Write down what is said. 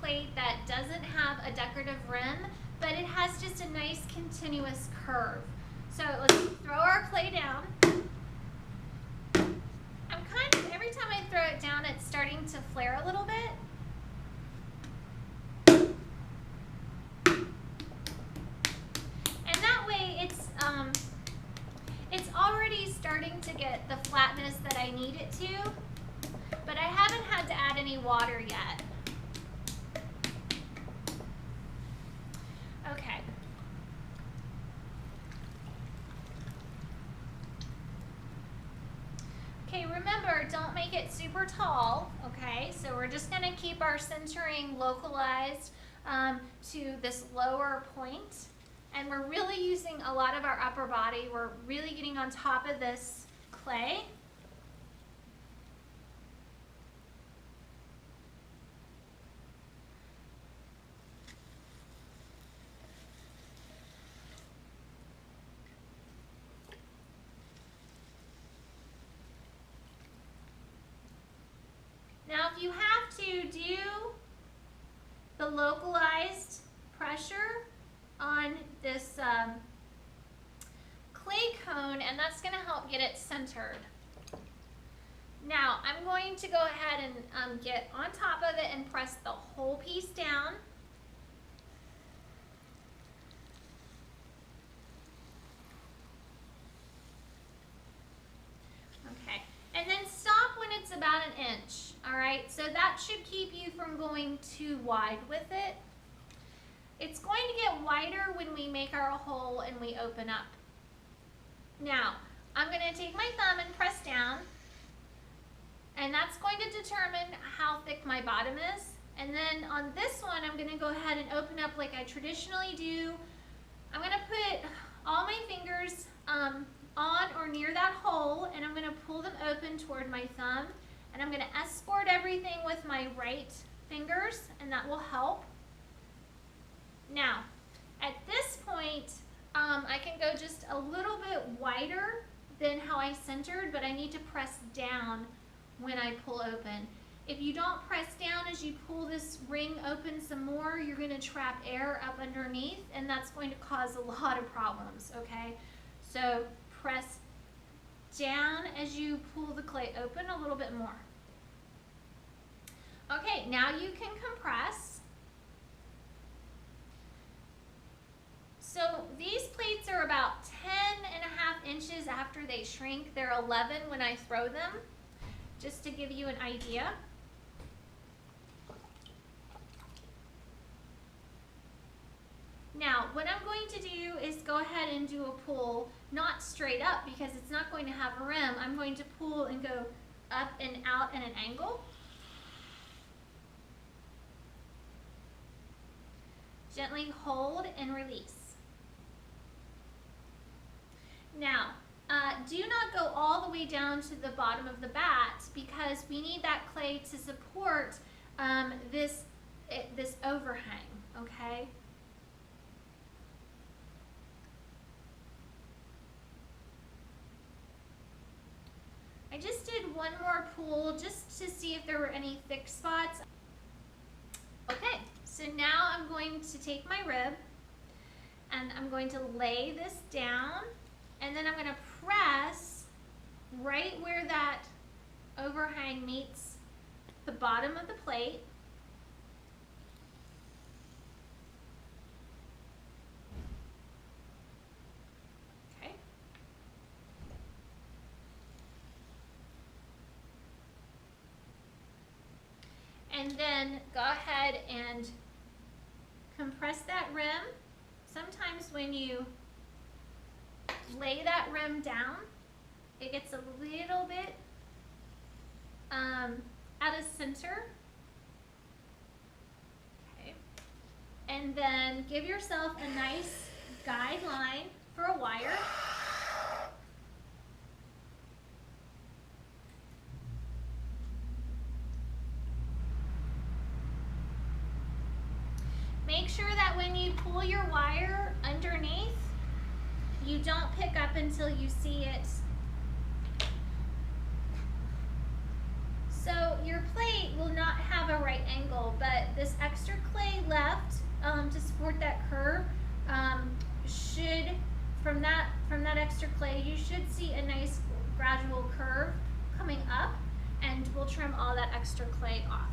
plate that doesn't have a decorative rim, but it has just a nice continuous curve. So let's throw our clay down. I'm kind of, every time I throw it down, it's starting to flare a little bit. And that way it's already starting to get the flatness that I need it to, but I haven't had to add any water yet. Okay. Okay, remember, don't make it super tall, okay? So we're just gonna keep our centering localized to this lower point. And we're really using a lot of our upper body. We're really getting on top of this clay. Now, if you have to do the localized pressure on this clay cone, and that's going to help get it centered. Now, I'm going to go ahead and get on top of it and press the whole piece down. Okay, and then stop when it's about an inch, all right? So that should keep you from going too wide with it. It's going to get wider when we make our hole and we open up. Now, I'm going to take my thumb and press down, and that's going to determine how thick my bottom is. And then on this one, I'm going to go ahead and open up like I traditionally do. I'm going to put all my fingers on or near that hole, and I'm going to pull them open toward my thumb, and I'm going to escort everything with my right fingers, and that will help. Now, at this point, I can go just a little bit wider than how I centered, but I need to press down when I pull open. If you don't press down as you pull this ring open some more, you're going to trap air up underneath, and that's going to cause a lot of problems, okay? So press down as you pull the clay open a little bit more. Okay, now you can compress. So these plates are about 10.5 inches after they shrink. They're 11 when I throw them, just to give you an idea. Now, what I'm going to do is go ahead and do a pull, not straight up because it's not going to have a rim. I'm going to pull and go up and out at an angle. Gently hold and release. Now, do not go all the way down to the bottom of the bat because we need that clay to support this overhang, okay? I just did one more pull just to see if there were any thick spots. Okay, so now I'm going to take my rib and I'm going to lay this down, and then I'm going to press right where that overhang meets the bottom of the plate. Okay. And then go ahead and compress that rim. Sometimes when you lay that rim down, it gets a little bit out of center. Okay. And then give yourself a nice guideline for a wire. Make sure that when you pull your wire underneath, you don't pick up until you see it. So your plate will not have a right angle, but this extra export that curve, should, from that extra clay, you should see a nice gradual curve coming up, and we'll trim all that extra clay off.